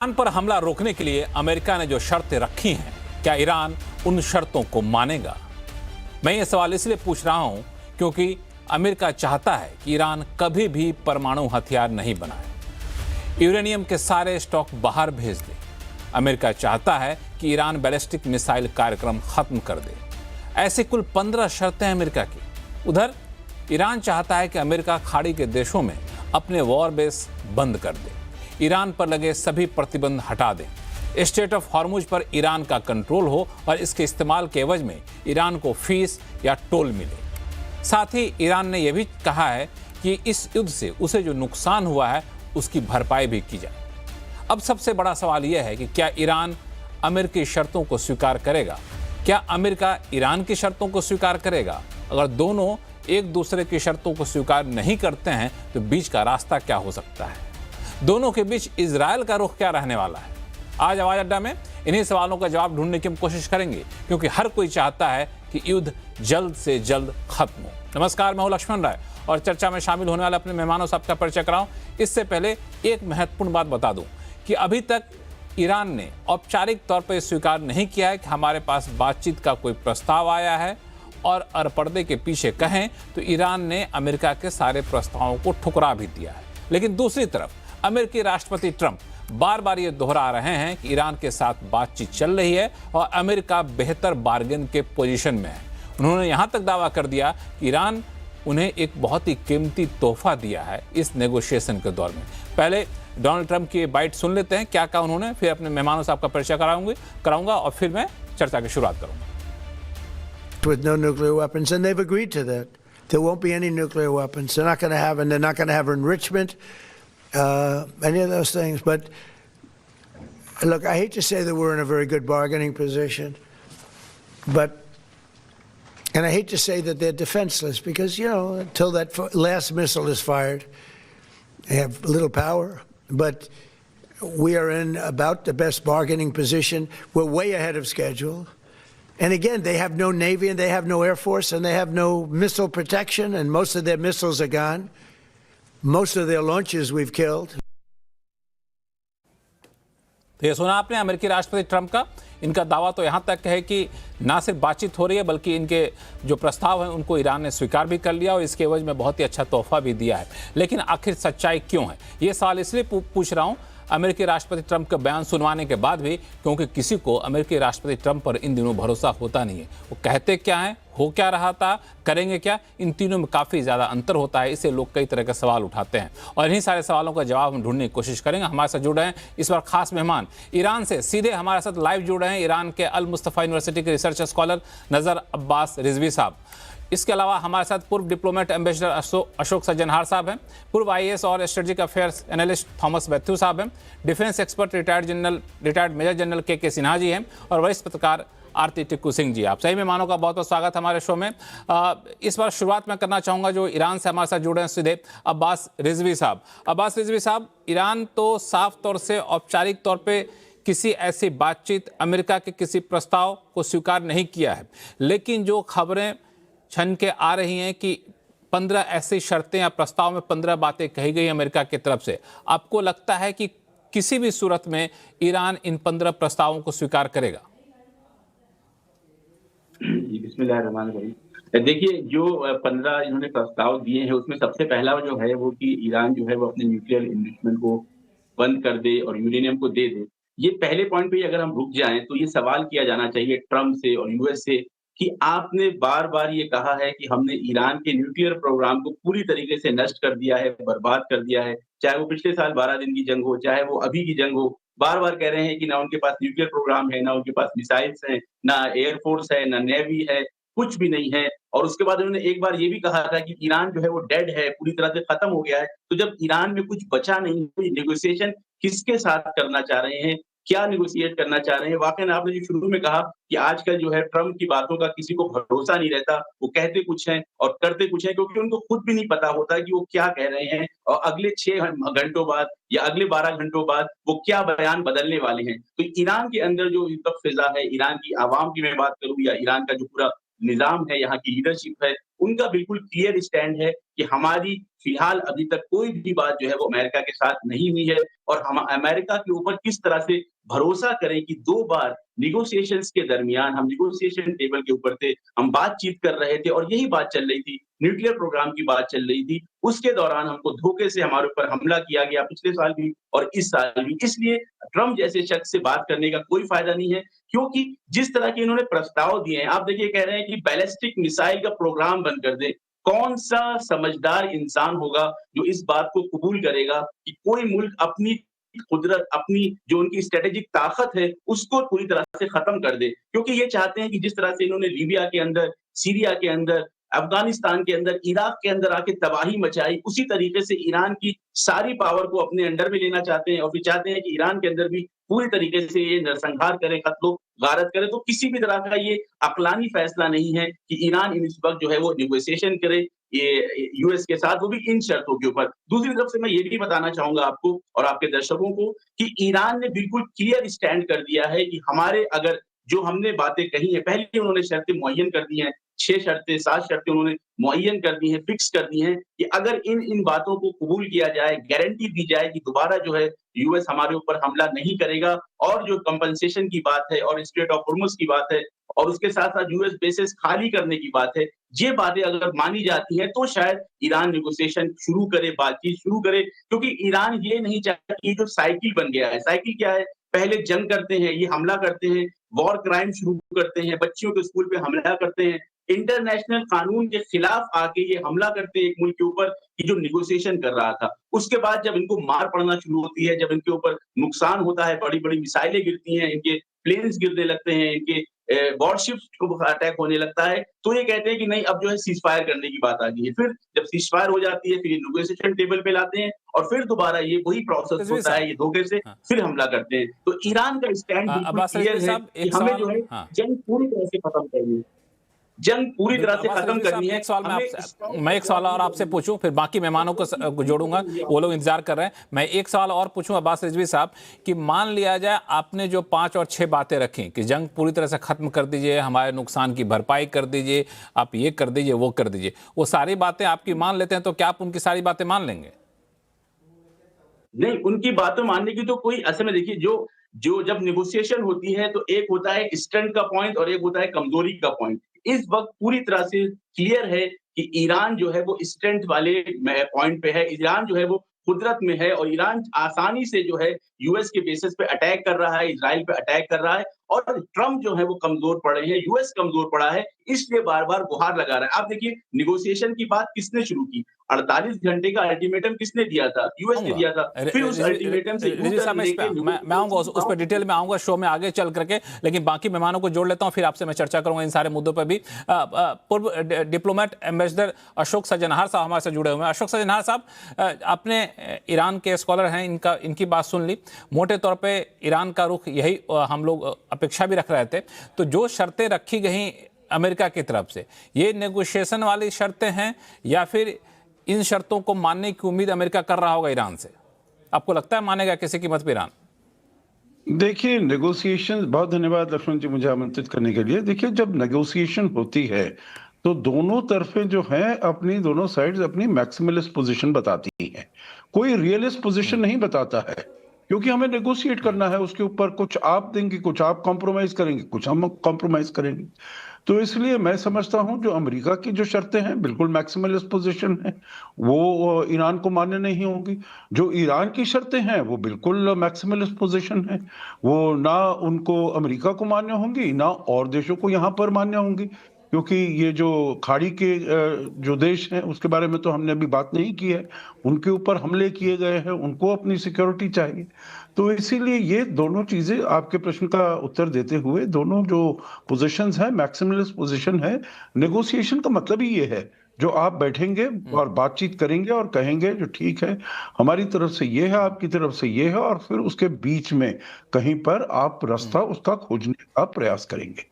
Iran पर हमला रोकने के लिए अमेरिका ने जो शर्तें रखी हैं, क्या ईरान उन शर्तों को मानेगा? मैं ये सवाल इसलिए पूछ रहा हूं क्योंकि अमेरिका चाहता है कि ईरान कभी भी परमाणु हथियार नहीं बनाए, यूरेनियम के सारे स्टॉक बाहर भेज दे। अमेरिका चाहता है कि ईरान बैलिस्टिक मिसाइल कार्यक्रम खत्म कर दे। ऐसी कुल 15 शर्तें हैं अमेरिका की। उधर ईरान चाहता है कि अमेरिका खाड़ी के देशों में अपने वॉर बेस बंद कर दे, ईरान पर लगे सभी प्रतिबंध हटा दें, स्टेट ऑफ हॉर्मुज पर ईरान का कंट्रोल हो और इसके इस्तेमाल के एवज में ईरान को फीस या टोल मिले। साथ ही ईरान ने यह भी कहा है कि इस युद्ध से उसे जो नुकसान हुआ है उसकी भरपाई भी की जाए। अब सबसे बड़ा सवाल यह है कि क्या ईरान अमेरिकी शर्तों को स्वीकार करेगा? क्या अमेरिका ईरान की शर्तों को स्वीकार करेगा? अगर दोनों एक दूसरे की शर्तों को स्वीकार नहीं करते हैं तो बीच का रास्ता क्या हो सकता है? दोनों के बीच इजरायल का रुख क्या रहने वाला है? आज आवाज अड्डा में इन्हीं सवालों का जवाब ढूंढने की हम कोशिश करेंगे, क्योंकि हर कोई चाहता है कि युद्ध जल्द से जल्द खत्म हो। नमस्कार, मैं हूं लक्ष्मण राय और चर्चा में शामिल होने वाले अपने मेहमानों से आपका परिचय कराऊं। इससे पहले एक महत्वपूर्ण बात बता दूं कि अभी तक ईरान ने औपचारिक तौर पर स्वीकार नहीं किया है कि हमारे पास बातचीत का कोई प्रस्ताव आया है, और पर्दे के पीछे कहें तो ईरान ने अमेरिका के सारे प्रस्तावों को ठुकरा भी दिया है। लेकिन दूसरी तरफ अमेरिकी राष्ट्रपति ट्रंप बार बार ये दोहरा रहे हैं कि ईरान के साथ बातचीत चल रही है और अमेरिका बेहतर बार्गेन के पोजीशन में है। उन्होंने यहां तक दावा कर दिया कि ईरान उन्हें एक बहुत ही कीमती तोहफा दिया है इस नेगोशिएशन के दौर में। पहले डोनाल्ड ट्रंप की बाइट सुन लेते हैं, क्या कहा उन्होंने, फिर अपने मेहमानों से आपका परिचय कराऊंगा और फिर मैं चर्चा की शुरुआत करूंगा। With no nuclear weapons, and they've agreed to that. There won't be any nuclear weapons. They're not going to have, and they're not going to have enrichment, any of those things. But look, I hate to say that we're in a very good bargaining position, and I hate to say that they're defenseless because, you know, until that last missile is fired, they have little power. But we are in about the best bargaining position. We're way ahead of schedule. And again, they have no Navy and they have no Air Force and they have no missile protection, and most of their missiles are gone. Most of their launches we've killed. तो ये सुना आपने अमेरिकी राष्ट्रपति Trump का। इनका दावा तो यहाँ तक है कि ना सिर्फ बातचीत हो रही है बल्कि इनके जो प्रस्ताव हैं उनको ईरान ने स्वीकार भी कर लिया और इसके एवज में बहुत ही अच्छा तोहफा भी दिया है। लेकिन आखिर सच्चाई क्यों है, ये सवाल इसलिए पूछ रहा हूँ अमेरिकी राष्ट्रपति ट्रंप का बयान सुनवाने के बाद भी, क्योंकि किसी को अमेरिकी राष्ट्रपति ट्रंप पर इन दिनों भरोसा होता नहीं है। वो कहते क्या हैं, हो क्या रहा था, करेंगे क्या, इन तीनों में काफ़ी ज़्यादा अंतर होता है। इससे लोग कई तरह के सवाल उठाते हैं और इन्हीं सारे सवालों का जवाब हम ढूंढने की कोशिश करेंगे। हमारे साथ जुड़ रहे हैं इस बार खास मेहमान, ईरान से सीधे हमारे साथ लाइव जुड़ रहे हैं ईरान के अल मुस्तफ़ा यूनिवर्सिटी के रिसर्च स्कॉलर नज़र अब्बास रिजवी साहब। इसके अलावा हमारे साथ पूर्व डिप्लोमेट एम्बेसडर अशोक सज्जनहार साहब हैं, पूर्व आईएएस और strategic affairs analyst Thomas Mathew साहब हैं, defence expert retired major general K Sinha जी हैं और वरिष्ठ पत्रकार आरती टिक्कू सिंह जी। आप सही मेहमानों का बहुत बहुत स्वागत हमारे शो में। इस बार शुरुआत मैं करना चाहूँगा जो ईरान से हमारे साथ जुड़े हैं सीधे, अब्बास रिजवी साहब। अब्बास रिजवी साहब, ईरान तो साफ तौर से औपचारिक तौर पर किसी ऐसी बातचीत, अमेरिका के किसी प्रस्ताव को स्वीकार नहीं किया है, लेकिन जो खबरें छन के आ रही हैं कि 15 ऐसी शर्तें या प्रस्ताव में 15 बातें कही गई अमेरिका की तरफ से, आपको लगता है कि किसी भी सूरत में ईरान इन 15 प्रस्तावों को स्वीकार करेगा? बिस्मिल्लाहिर्रहमानिर्रहीम। देखिए, जो 15 इन्होंने प्रस्ताव दिए हैं उसमें सबसे पहला जो है वो कि ईरान जो है वो अपने न्यूक्लियर इन्रिचमेंट को बंद कर दे और यूरेनियम को दे दे। ये पहले पॉइंट पे अगर हम रुक जाएं तो ये सवाल किया जाना चाहिए ट्रंप से और यूएस से कि आपने बार-बार ये कहा है कि हमने ईरान के न्यूक्लियर प्रोग्राम को पूरी तरीके से नष्ट कर दिया है, बर्बाद कर दिया है। चाहे वो पिछले साल 12 दिन की जंग हो, चाहे वो अभी की जंग हो, बार-बार कह रहे हैं कि ना उनके पास न्यूक्लियर प्रोग्राम है, ना उनके पास मिसाइल्स हैं, ना एयर फोर्स है, ना नेवी है, कुछ भी नहीं है। और उसके बाद उन्होंने एक बार ये भी कहा था कि ईरान जो है वो डेड है, पूरी तरह से खत्म हो गया है। तो जब ईरान में कुछ बचा नहीं, नेगोशिएशन किसके साथ करना चाह रहे हैं? क्या नेगोशिएट करना चाह रहे हैं? वाक़ई आपने जो शुरू में कहा कि आजकल जो है ट्रंप की बातों का किसी को भरोसा नहीं रहता, वो कहते कुछ हैं और करते कुछ हैं, क्योंकि उनको खुद भी नहीं पता होता कि वो क्या कह रहे हैं और अगले 6 घंटों बाद या अगले 12 घंटों बाद वो क्या बयान बदलने वाले हैं। तो ईरान के अंदर जो इस वक़्त फ़िज़ा है, ईरान की आवाम की मैं बात करूँ या ईरान का जो पूरा निज़ाम है, यहाँ की लीडरशिप है, उनका बिल्कुल क्लियर स्टैंड है कि हमारी फिलहाल अभी तक कोई भी बात जो है वो अमेरिका के साथ नहीं हुई है और हम अमेरिका के ऊपर किस तरह से भरोसा करें कि 2 बार नेगोशिएशंस के दरमियान हम नेगोशिएशन टेबल के ऊपर थे, हम बातचीत कर रहे थे और यही बात चल रही थी, न्यूक्लियर प्रोग्राम की बात चल रही थी। उसके दौरान हमको धोखे से हमारे ऊपर हमला किया गया पिछले साल भी और इस साल भी। इसलिए ट्रम्प जैसे शख्स से बात करने का कोई फ़ायदा नहीं है, क्योंकि जिस तरह के इन्होंने प्रस्ताव दिए हैं, आप देखिए कह रहे हैं कि बैलिस्टिक मिसाइल का प्रोग्राम बंद कर दें। कौन-सा समझदार इंसान होगा जो इस बात को कबूल करेगा कि कोई मुल्क अपनी कुदरत, अपनी जो उनकी स्ट्रैटेजिक ताकत है, उसको पूरी तरह से खत्म कर दे। क्योंकि ये चाहते हैं कि जिस तरह से इन्होंने लीबिया के अंदर, सीरिया के अंदर, अफ़गानिस्तान के अंदर, इराक के अंदर आके तबाही मचाई, उसी तरीके से ईरान की सारी पावर को अपने अंडर में लेना चाहते हैं और फिर चाहते हैं कि ईरान के अंदर भी पूरी तरीके से ये नरसंहार करे, कत्लो-गारत करे। तो किसी भी तरह का ये अक़लानी फैसला नहीं है कि ईरान इस वक़्त जो है वो नेगोशिएशन करे ये यूएस के साथ, वो भी इन शर्तों के ऊपर। दूसरी तरफ से मैं ये भी बताना चाहूँगा आपको और आपके दर्शकों को कि ईरान ने बिल्कुल क्लियर स्टैंड कर दिया है कि हमारे अगर जो हमने बातें कही हैं, पहले ही उन्होंने शर्तें मुअय्यन कर दी हैं, 6 शर्तें, 7 शर्तें उन्होंने मुअय्यन कर दी हैं, फिक्स कर दी हैं कि अगर इन बातों को कबूल किया जाए, गारंटी दी जाए कि दोबारा जो है यूएस हमारे ऊपर हमला नहीं करेगा और जो कंपनसेशन की बात है और स्ट्रेट ऑफ होर्मुज़ की बात है और उसके साथ-साथ यूएस बेसेस खाली करने की बात है, ये बातें अगर मानी जाती हैं तो शायद ईरान नेगोशिएशन शुरू करे, बातचीत शुरू करे, क्योंकि ईरान ये नहीं चाहता कि ये जो साइकिल बन गया है, साइकिल क्या है? पहले जंग करते हैं, ये हमला करते हैं, वॉर क्राइम शुरू करते हैं, बच्चियों के स्कूल पे हमला करते हैं, इंटरनेशनल कानून के खिलाफ आके ये हमला करते हैं एक मुल्क के ऊपर कि जो नेगोशिएशन कर रहा था। उसके बाद जब इनको मार पड़ना शुरू होती है, जब इनके ऊपर नुकसान होता है, बड़ी-बड़ी मिसाइलें गिरती हैं, इनके प्लेन्स गिरने लगते हैं, इनके वॉरशिप्स को अटैक होने लगता है, तो ये कहते हैं कि नहीं अब जो है सीज़फायर करने की बात आ गई है। फिर जब सीज़फायर हो जाती है, फिर ये नेगोशिएशन टेबल पे लाते हैं और फिर दोबारा ये वही प्रोसेस रिजवी होता है, साहब, ये धोखे से हाँ। फिर हमला करते हैं। तो ईरान का स्टैंड बिल्कुल अब्बास क्लियर रिजवी है साहब, कि एक हमें सवाल, जो है हाँ। जंग पूरी तरह से खत्म करनी है। जंग पूरी तरह से अब्बास खत्म रिजवी साहब, करनी है। एक सवाल हमें मैं एक सवाल और आपसे पूछूं, फिर बाकी मेहमानों को जोड़ूंगा, वो लोग इंतजार कर रहे हैं। मैं एक सवाल और पूछूं अब्बास रिजवी साहब कि मान लिया जाए आपने जो 5 और 6 बातें रखी कि जंग पूरी तरह से खत्म कर दीजिए, हमारे नुकसान की भरपाई कर दीजिए, आप ये कर दीजिए, वो कर दीजिए, वो सारी बातें आपकी मान लेते हैं तो क्या आप उनकी सारी बातें मान लेंगे? नहीं, उनकी बातों मानने की तो कोई असल में देखिए जो जो जब नेगोशिएशन होती है तो एक होता है स्ट्रेंथ का पॉइंट और एक होता है कमजोरी का पॉइंट। इस वक़्त पूरी तरह से क्लियर है कि ईरान जो है वो स्ट्रेंथ वाले पॉइंट पे है। ईरान जो है वो कुदरत में है और ईरान आसानी से जो है यूएस के बेसिस पे अटैक कर रहा है, इज़राइल पे अटैक कर रहा है और ट्रम्प जो है वो कमज़ोर पड़े हैं, यूएस कमज़ोर पड़ा है, इसलिए बार-बार गुहार लगा रहा है। आप देखिए नेगोशिएशन की बात किसने शुरू की? 48 घंटे का अल्टीमेटम किसने दिया था? यूएस ने दिया था। फिर उस अल्टीमेटम से रिजवी साहब, मैं आऊंगा उस पर डिटेल में आऊंगा शो में आगे चल करके, लेकिन बाकी मेहमानों को जोड़ लेता हूं, फिर आपसे मैं चर्चा करूंगा इन सारे मुद्दों पर भी। पूर्व डिप्लोमेट एम्बेसडर अशोक सज्जनहार साहब हमारे साथ जुड़े हुए हैं। अशोक सज्जनहार साहब, आपने ईरान के स्कॉलर हैं, इनकी बात सुन ली। मोटे तौर पे ईरान का रुख यही हम लोग अपेक्षा भी रख रहे थे। तो जो शर्तें रखी गई अमेरिका की तरफ से, ये नेगोशिएशन वाली शर्तें हैं या फिर इन शर्तों को मानने की उम्मीद अमेरिका कर रहा होगा ईरान से? आपको लगता है मानेगा किसी कीमत पे ईरान? देखिए, नेगोशिएशन, बहुत धन्यवाद लक्ष्मण जी मुझे आमंत्रित करने के लिए। देखिए, जब नेगोशिएशन होती है तो दोनों तरफें जो हैं अपनी, दोनों साइड्स अपनी मैक्सिमलिस्ट पोजीशन बताती हैं। कोई रियलिस्ट पोजीशन नहीं बताता है, क्योंकि हमें नेगोशिएट करना है। उसके ऊपर कुछ आप देंगे, कुछ आप कॉम्प्रोमाइज करेंगे, कुछ हम कॉम्प्रोमाइज करेंगे। तो इसलिए मैं समझता हूं जो अमेरिका की जो शर्तें हैं बिल्कुल मैक्सिमलिस्ट पोजीशन है, वो ईरान को मान्य नहीं होंगी। जो ईरान की शर्तें हैं वो बिल्कुल मैक्सिमलिस्ट पोजीशन है, वो ना उनको अमेरिका को मान्य होंगी, ना और देशों को यहाँ पर मान्य होंगी। क्योंकि ये जो खाड़ी के जो देश हैं उसके बारे में तो हमने अभी बात नहीं की है, उनके ऊपर हमले किए गए हैं, उनको अपनी सिक्योरिटी चाहिए। तो इसीलिए ये दोनों चीजें, आपके प्रश्न का उत्तर देते हुए, दोनों जो पोजीशंस हैं मैक्सिमलिस्ट पोजीशन है। नेगोशिएशन का मतलब ही ये है, जो आप बैठेंगे और बातचीत करेंगे और कहेंगे जो ठीक है, हमारी तरफ से ये है, आपकी तरफ से ये है, और फिर उसके बीच में कहीं पर आप रास्ता उसका खोजने का प्रयास करेंगे।